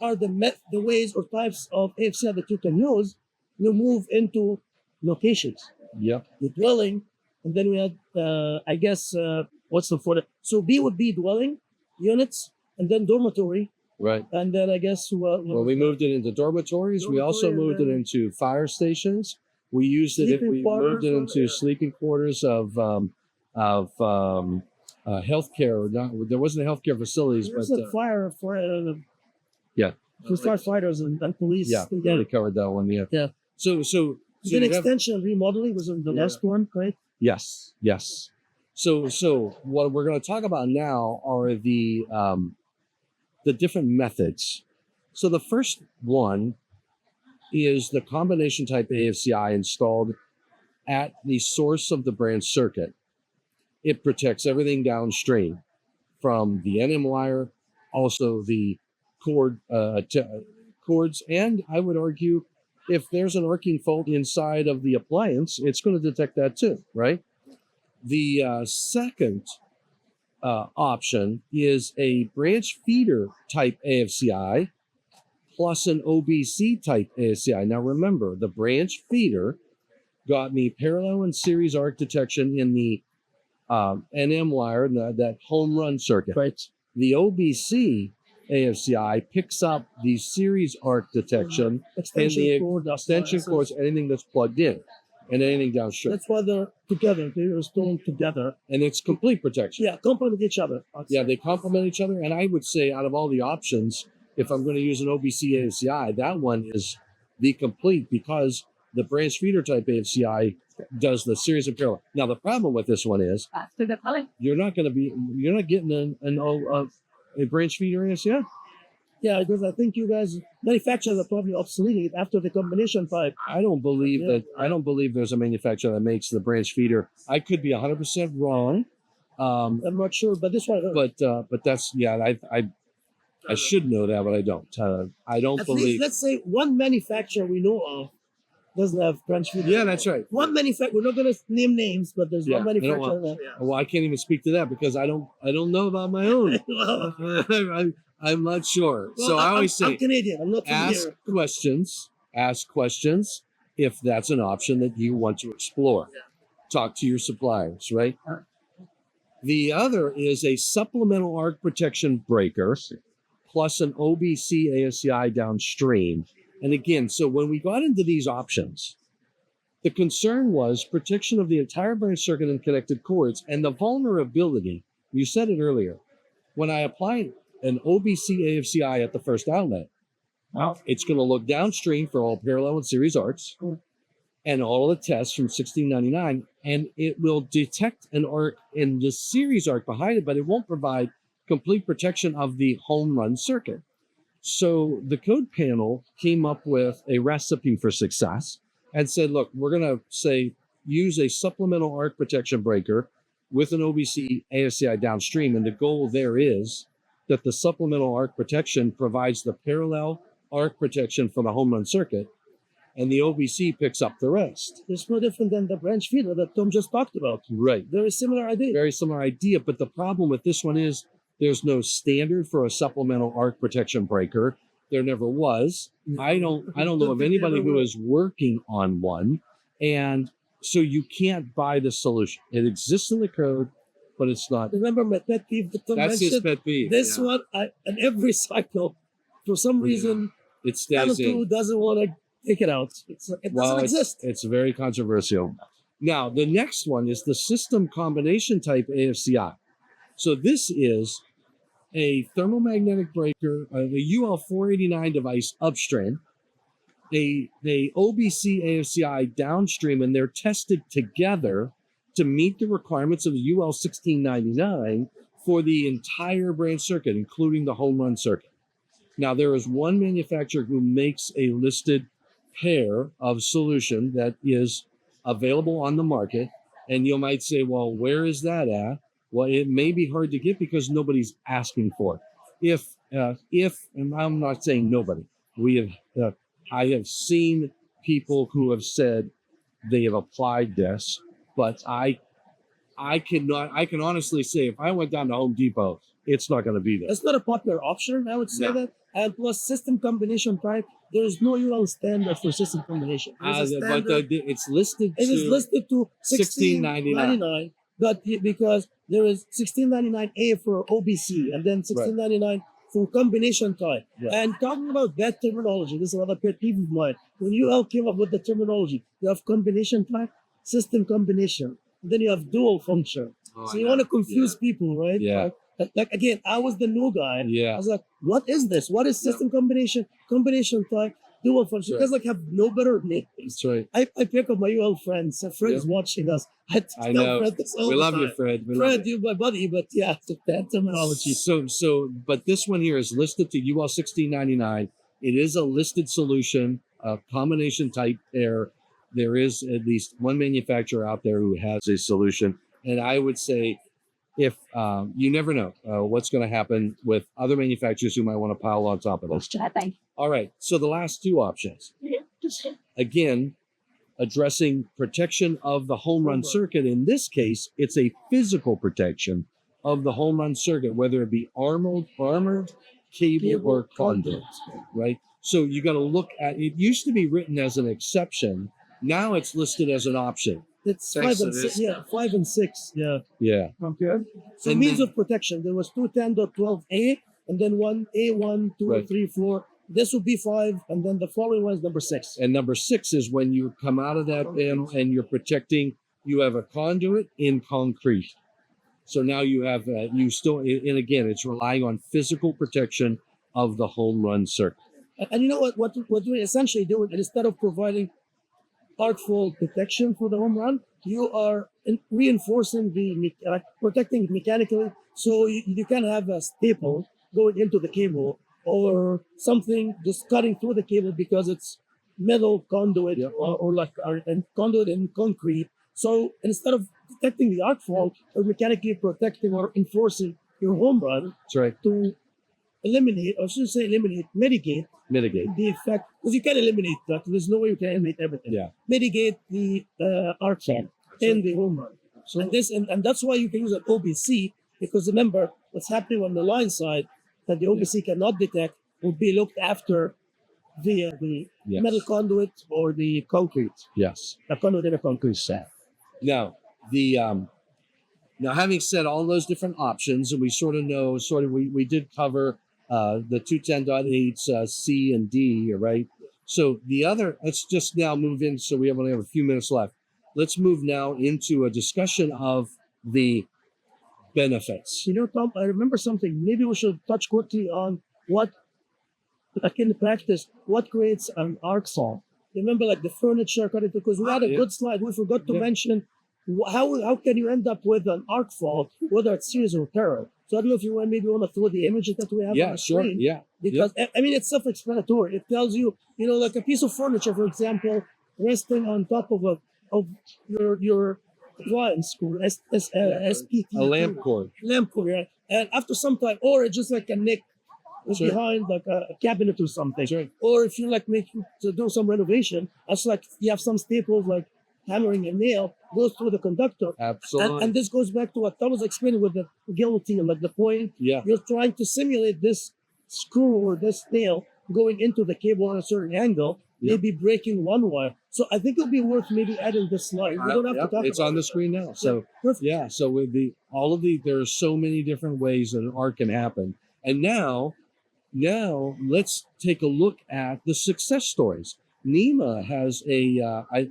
are the ways or types of AFCI that you can use. You move into locations,
Yep.
the dwelling, and then we had I guess what's the for so B would be dwelling units, and then dormitory,
Right.
and then I guess
Well, we moved it into dormitories. We also
Dormitory,
moved it
and then-
into fire stations. We used it if
Sleeping
we moved it
quarters,
into
yeah.
sleeping quarters of healthcare. There wasn't healthcare facilities,
there's
but
a fire for
yeah,
for firefighters and police.
yeah, we covered that one. Yeah.
Yeah.
So
Then
you have-
extension and remodeling was the last one, right?
Yes, yes. So what we're going to talk about now are the different methods. So the first one is the combination type AFCI installed at the source of the branch circuit. It protects everything downstream from the NM wire, also the cords, and I would argue if there's an arcing fault inside of the appliance, it's going to detect that too, right? The second option is a branch feeder type AFCI plus an OBC type AFCI. Now remember, the branch feeder got me parallel and series arc detection in the NM wire, that home run circuit.
Right.
The OBC AFCI picks up the series arc detection
Extension
and the
cord,
extension cords, anything that's plugged in, and anything downstream.
That's why they're together. They are stored together.
And it's complete protection.
Yeah, complement each other.
Yeah, they complement each other. And I would say out of all the options, if I'm going to use an OBC AFCI, that one is the complete because the branch feeder type AFCI does the series and parallel. Now, the problem with this one is you're not getting a branch feeder AFCI.
Yeah, because I think you guys manufacturers are probably obsoleting it after the combination pipe.
I don't believe there's a manufacturer that makes the branch feeder. I could be 100% wrong.
I'm not sure, but this one.
But that's I should know that, but I don't. I don't
At
believe.
least, let's say one manufacturer we know of doesn't have branch feeder.
Yeah, that's right.
One manufacturer. We're not going to name names, but there's one
you know
manufacturer.
what? Well, I can't even speak to that because I don't know about my own. I'm not sure.
Well,
So I always say,
I'm Canadian. I'm not from
ask
here.
questions. Ask questions if that's an option that you want to explore. Talk to your suppliers, right? The other is a supplemental arc protection breaker plus an OBC AFCI downstream. And again, so when we got into these options, the concern was protection of the entire branch circuit and connected cords and the vulnerability. You said it earlier. When I applied an OBC AFCI at the first outlet, it's going to look downstream for all parallel and series arcs and all of the tests from 1699, and it will detect an arc in the series arc behind it, but it won't provide complete protection of the home run circuit. So the code panel came up with a recipe for success and said, look, we're going to say use a supplemental arc protection breaker with an OBC AFCI downstream. And the goal there is that the supplemental arc protection provides the parallel arc protection for the home run circuit, and the OBC picks up the rest.
It's no different than the branch feeder that Tom just talked about.
Right.
Very similar idea.
Very similar idea. But the problem with this one is there's no standard for a supplemental arc protection breaker. There never was. I don't know of anybody who is working on one. And so you can't buy the solution. It exists in the code, but it's not.
Remember my pet peeve that Tom
That's
mentioned?
his pet peeve.
This one, in every cycle, for some reason,
It stays in.
doesn't want to take it out. It doesn't exist.
It's very controversial. Now, the next one is the system combination type AFCI. So this is a thermomagnetic breaker, the UL 489 device upstream, a OBC AFCI downstream, and they're tested together to meet the requirements of the UL 1699 for the entire branch circuit, including the home run circuit. Now, there is one manufacturer who makes a listed pair of solution that is available on the market, and you might say, well, where is that at? Well, it may be hard to get because nobody's asking for it. If, and I'm not saying nobody, I have seen people who have said they have applied this, but I can honestly say if I went down to Home Depot, it's not going to be there.
It's not a popular option, I would say
No.
that. And plus system combination type, there is no UL standard for system combination. There's a
But
standard,
it's listed
it is
to
listed to
$16.99.
$16.99, but because there is $16.99A for OBC and then $16.99 for combination type.
Right.
And talking about that terminology, this is another pet peeve of mine. When UL came up with the terminology, you have combination type, system combination, and then you have dual function. So you want to confuse people, right?
Yeah.
Like again, I was the new guy.
Yeah.
I was like, what is this? What is system combination, type, dual function? You guys like have no better names.
That's right.
I pick up my UL friends. Fred is watching us. I
I
tell
know.
Fred this all
We
the
love
time.
you, Fred. We love
Fred, you're my buddy, but yeah, it's that terminology.
But this one here is listed to UL 1699. It is a listed solution, a combination type error. There is at least one manufacturer out there who has a solution. And I would say, if you never know what's going to happen with other manufacturers who might want to pile on top of this. All right. So the last two options. Again, addressing protection of the home run circuit. In this case, it's a physical protection of the home run circuit, whether it be armored cable or conduit, right? So you got to look at it. Used to be written as an exception. Now it's listed as an option.
It's
Thanks
5 and
to
6.
this.
Yeah, 5 and 6. Yeah.
Yeah.
Okay. So
And
means
then-
of protection. There was 210.12a and then 1A, 1, 2,
Right.
3, 4. This would be 5, and then the following one is number 6.
And number 6 is when you come out of that panel and you're protecting, you have a conduit in concrete. So now you have, and again, it's relying on physical protection of the home run circuit.
And you know what we're essentially doing, instead of providing artful protection for the home run, you are reinforcing protecting it mechanically. So you can have a staple going into the cable or something just cutting through the cable because it's metal conduit or conduit in concrete. So instead of protecting the arc fault, or mechanically protecting or enforcing your home run
That's right.
to eliminate, or should I say mitigate
Mitigate.
the effect, because you can't eliminate that. There's no way you can eliminate everything.
Yeah.
Mitigate the arc fault in the home run.
So
And that's why you can use an OBC, because remember what's happening on the line side that the OBC cannot detect will be looked after via the
Yes.
metal conduit or the concrete,
yes.
the conduit in a concrete set.
Now, now having said all those different options, and we we did cover the 210.8 C and D, right? So let's just now move in. So we only have a few minutes left. Let's move now into a discussion of the benefits.
You know, Tom, I remember something. Maybe we should touch quickly on what, like in practice, what creates an arc fault. Remember, like the furniture cutting, because we had a good slide. We forgot to mention how can you end up with an arc fault, whether it's serious or parallel. So I don't know if you want to throw the images that we have on the screen.
Yeah.
Because I mean, it's self-explanatory. It tells you, like a piece of furniture, for example, resting on top of your appliance called SPT.
A lamp cord.
Lamp cord, right? And after some time, or it's just like a nick behind like a cabinet or something.
Sure.
Or if you're like making to do some renovation, it's like you have some staples like hammering a nail goes through the conductor.
Absolutely.
And this goes back to what Tom was explaining with the guillotine, like the point.
Yeah.
You're trying to simulate this screw or this nail going into the cable at a certain angle, maybe breaking one wire. So I think it'll be worth maybe adding this slide. We don't have to talk
it's
about
on the screen now. So
perfect.
so with there are so many different ways that an arc can happen. And now let's take a look at the success stories. NEMA has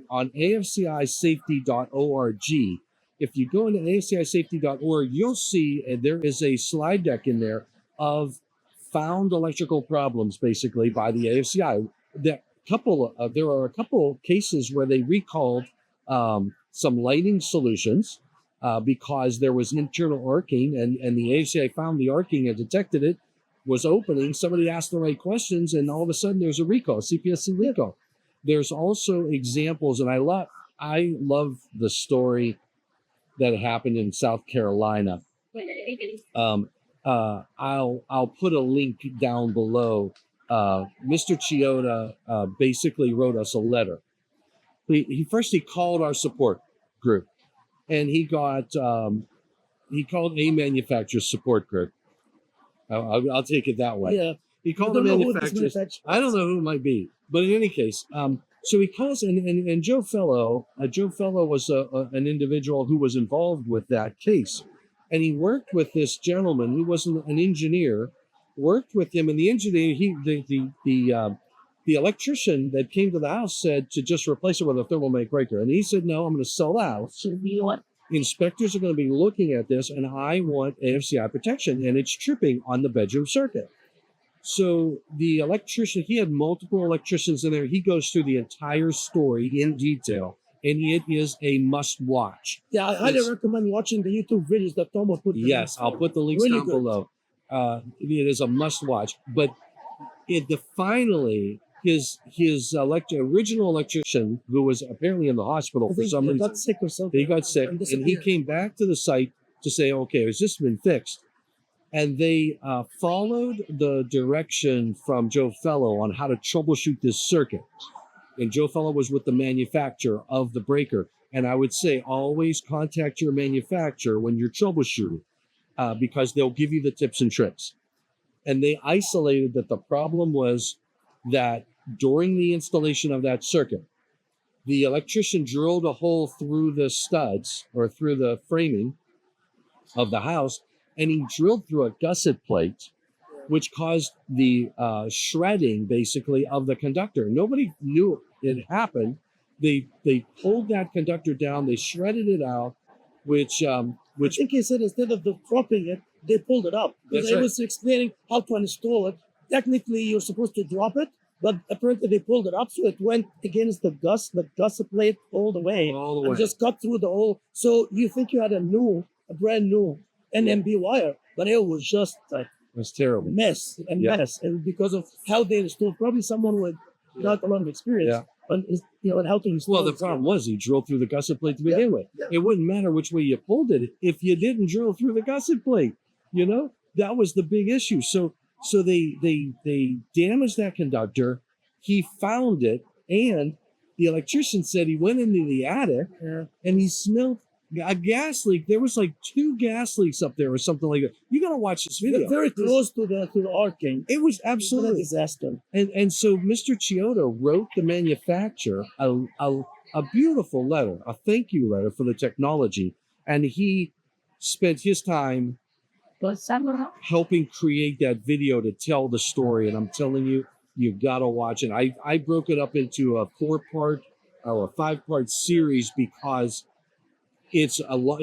on AFCIsafety.org. If you go into AFCIsafety.org, you'll see there is a slide deck in there of found electrical problems, basically by the AFCI. There are a couple cases where they recalled some lighting solutions because there was internal arcing, and the AFCI found the arcing and detected it. Was opening, somebody asked the right questions, and all of a sudden there's a recall, CPSC recall. There's also examples, and I love the story that happened in South Carolina. I'll put a link down below. Mr. Chioda basically wrote us a letter. He called our support group, and he called a manufacturer support group. I'll take it that way.
Yeah.
He called the manufacturers. I don't know who it might be, but in any case, so he calls and Joe Fellow. Joe Fellow was an individual who was involved with that case, and he worked with this gentleman who was an engineer. Worked with him, and the engineer, the electrician that came to the house said to just replace it with a thermal breaker, and he said, "No, I'm going to sell the house. Inspectors are going to be looking at this, and I want AFCI protection, and it's tripping on the bedroom circuit." So the electrician, he had multiple electricians in there. He goes through the entire story in detail, and it is a must-watch.
Yeah, I highly recommend watching the YouTube videos that Tom will put.
Yes, I'll put the links down below. It is a must-watch. But finally, his original electrician, who was apparently in the hospital for some reason,
got sick or something.
He got sick, and he came back to the site to say, "Okay, has this been fixed?" And they followed the direction from Joe Fellow on how to troubleshoot this circuit. And Joe Fellow was with the manufacturer of the breaker. And I would say always contact your manufacturer when you're troubleshooting, because they'll give you the tips and tricks. And they isolated that the problem was that during the installation of that circuit, the electrician drilled a hole through the studs or through the framing of the house, and he drilled through a gusset plate, which caused the shredding, basically, of the conductor. Nobody knew it happened. They pulled that conductor down. They shredded it out, which
I think he said instead of dropping it, they pulled it up. Because I was explaining how to install it. Technically, you're supposed to drop it, but apparently they pulled it up, so it went against the gusset plate all the way, and just cut through the hole. So you think you had a brand new NMB wire, but it was just like
it was terrible
mess, and because of how they installed. Probably someone with not a lot of experience, on how to install.
Well, the problem was he drilled through the gusset plate to begin with. It wouldn't matter which way you pulled it if you didn't drill through the gusset plate. That was the big issue. So they damaged that conductor. He found it, and the electrician said he went into the attic and he smelled a gas leak. There was like 2 gas leaks up there or something like that. You got to watch this video.
Very close to the arcing.
It was absolutely
a disaster.
And so Mr. Chioda wrote the manufacturer a beautiful letter, a thank you letter for the technology, and he spent his time helping create that video to tell the story. And I'm telling you, you've got to watch it. I broke it up into a 4-part or a 5-part series because it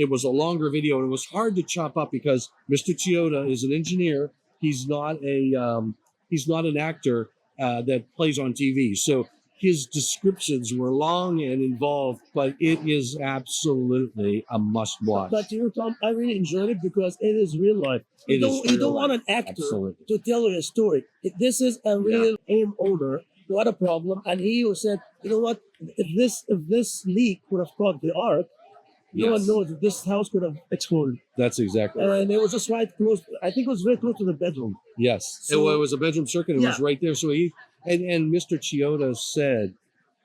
was a longer video, and it was hard to chop up because Mr. Chioda is an engineer. He's not an actor that plays on TV. So his descriptions were long and involved, but it is absolutely a must watch.
But Tom, I really enjoyed it because it is real life. You don't want an actor to tell you a story. This is a real home owner who had a problem, and he said, "You know what? If this leak would have caught the arc, no one knows that this house could have exploded."
That's exactly right.
And it was just right close. I think it was very close to the bedroom.
Yes. So, it was a bedroom circuit. It was right there. So and Mr. Chioda said,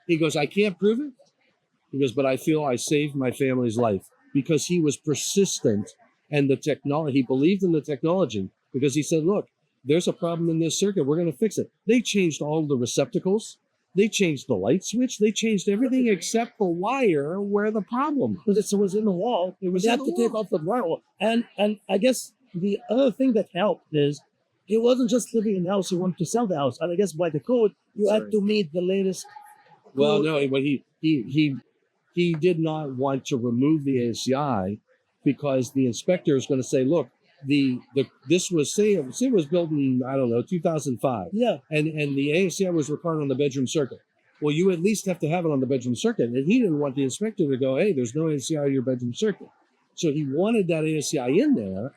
he goes, "I can't prove it." He goes, "But I feel I saved my family's life," because he was persistent, and he believed in the technology, because he said, "Look, there's a problem in this circuit. We're going to fix it." They changed all the receptacles. They changed the light switch. They changed everything except the wire where the problem
was. Because it was in the wall. They had to take off the drywall. And I guess the other thing that helped is he wasn't just living in the house. He wanted to sell the house. And I guess by the code, you had to meet the latest code.
Well, no, but he did not want to remove the AFCI because the inspector is going to say, "Look, this was it was built in, I don't know, 2005.
Yeah.
And the AFCI was required on the bedroom circuit. Well, you at least have to have it on the bedroom circuit." And he didn't want the inspector to go, "Hey, there's no AFCI on your bedroom circuit." So he wanted that AFCI in there.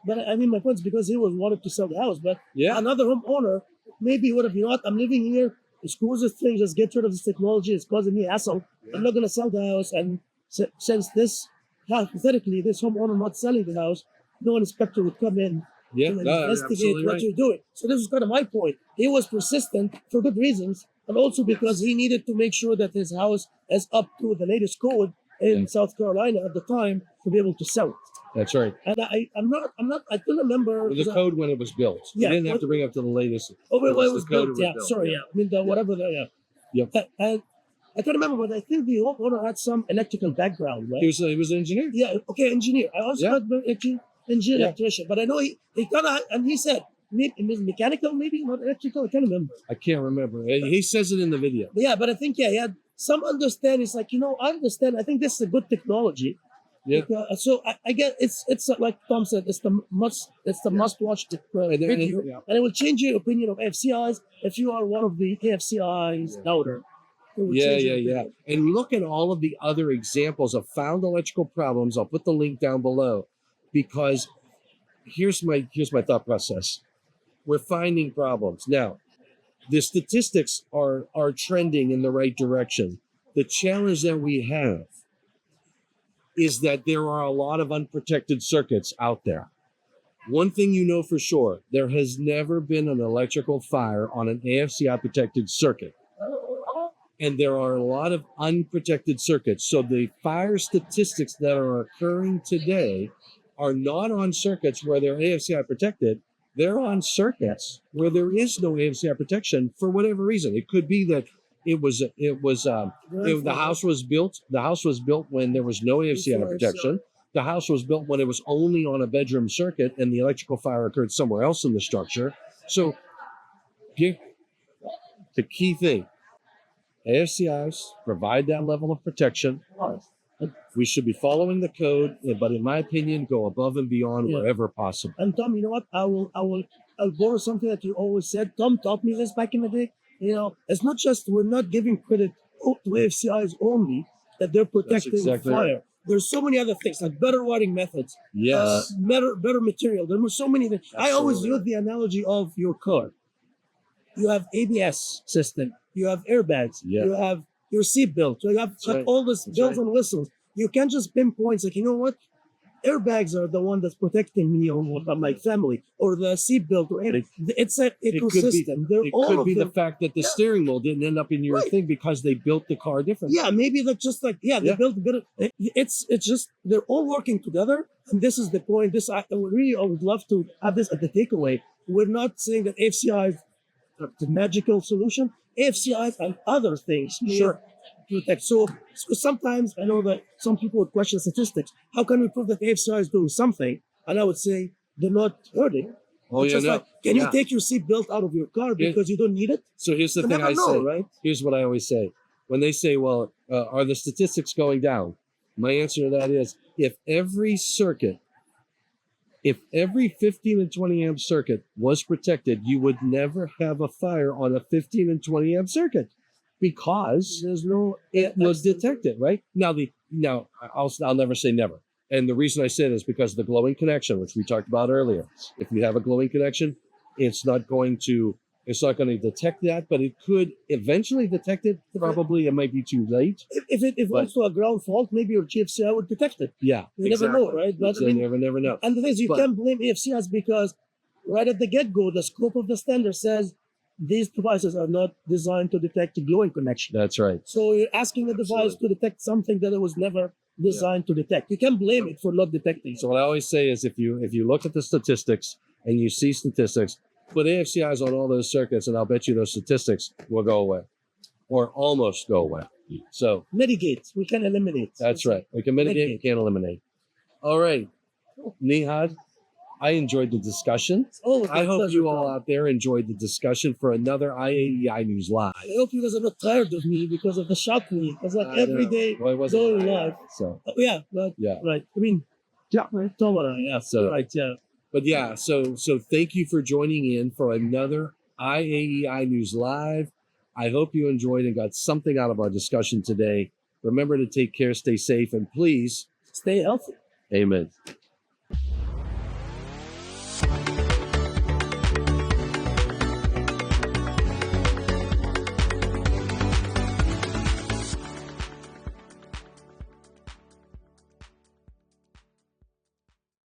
But I mean, my point is because he wanted to sell the house. But another homeowner maybe would have, I'm living here. Screw this thing. Just get rid of this technology. It's causing me hassle. I'm not going to sell the house. And since this hypothetically, this homeowner not selling the house, no inspector would come in
Yeah,
to
no,
investigate
absolutely
what
right.
you're doing. So this is kind of my point. He was persistent for good reasons, and also because he needed to make sure that his house is up to the latest code in
Yeah.
South Carolina at the time to be able to sell it.
That's right.
And I still remember
With the code when it was built.
Yeah,
You didn't have
what-
to bring up to the latest.
Oh,
It
well, it
the
was
code
built. Yeah, sorry. Yeah, I mean whatever. Yeah.
Yep.
And I can't remember, but I think the homeowner had some electrical background, right?
He was an engineer.
Yeah. Okay, engineer. I also
Yeah.
had engineer,
Yeah.
electrician, but I know he kind of, and he said maybe mechanical, maybe not electrical. I can't remember.
I can't remember. He says it in the video.
But yeah, but I think he had some understanding. It's like, I understand. I think this is a good technology.
Yeah.
So I get it's like Tom said, it's the must watch video,
yeah.
and it will change your opinion of AFCIs if you are one of the AFCIs doubter. It will
Yeah,
change
yeah,
your
yeah.
opinion.
And look at all of the other examples of found electrical problems. I'll put the link down below because here's my thought process. We're finding problems. Now, the statistics are trending in the right direction. The challenge that we have is that there are a lot of unprotected circuits out there. One thing you know for sure, there has never been an electrical fire on an AFCI protected circuit. And there are a lot of unprotected circuits. So the fire statistics that are occurring today are not on circuits where they're AFCI protected. They're on circuits where there is no AFCI protection for whatever reason. It could be that the house was built. The house was built when there was no AFCI protection. The house was built when it was only on a bedroom circuit, and the electrical fire occurred somewhere else in the structure. So, the key thing: AFCIs provide that level of protection. We should be following the code, but in my opinion, go above and beyond wherever possible.
And Tom, you know what? I'll borrow something that you always said. Tom taught me this back in the day. It's not just we're not giving credit to AFCIs only that they're protecting
exactly
fire.
right.
There's so many other things like better wiring methods,
Yes.
better material. There were so many things. I always
Absolutely.
use the analogy of your car. You have ABS system. You have airbags.
Yeah.
You have your seat belt. So you have
right.
all this
That's
bells
right.
and whistles. You can't just pinpoint like, you know what? Airbags are the one that's protecting me or my family, or the seat belt, or anything. It's an ecosystem.
It could be the fact that the steering wheel didn't end up in your thing because they built the car differently.
Yeah, maybe that's just like they built a bit. It's just they're all working together, and this is the point. I would love to have this at the takeaway. We're not saying that AFCI is the magical solution. AFCIs and other things protect. So sometimes I know that some people would question statistics. How can we prove that AFCI is doing something? And I would say they're not hurting.
Oh,
It's
yeah,
just
no.
like, can you take your seat belt out of your car because you don't need it?
So here's the
You
thing
never
I
know,
say.
right?
Here's what I always say. When they say, well, are the statistics going down? My answer to that is if every 15 and 20 amp circuit was protected, you would never have a fire on a 15 and 20 amp circuit because it was detected, right? I'll never say never. And the reason I say this is because the glowing connection, which we talked about earlier, if you have a glowing connection, it's not going to detect that, but it could eventually detect it. Probably it might be too late.
If it was to a ground fault, maybe your GFCI would detect it.
Yeah,
You never know, right? But
You never know.
And the thing is, you can't blame AFCIs because right at the get-go, the scope of the standard says these devices are not designed to detect a glowing connection.
That's right.
So you're asking the device to detect something that it was never designed to detect. You can't blame it for not detecting.
So what I always say is if you look at the statistics and you see statistics, put AFCIs on all those circuits, and I'll bet you those statistics will go away or almost go away. So
mitigate. We can eliminate.
That's right. We can mitigate, we can't eliminate. All right. Nihad, I enjoyed the discussion. I hope you all out there enjoyed the discussion for another IAEI News Live.
I hope you guys are not tired of me because of the shock week. It's like every day
going
live.
So
right. I mean, right.
So
right. Yeah.
But yeah, so thank you for joining in for another IAEI News Live. I hope you enjoyed and got something out of our discussion today. Remember to take care, stay safe, and please
stay healthy.
Amen.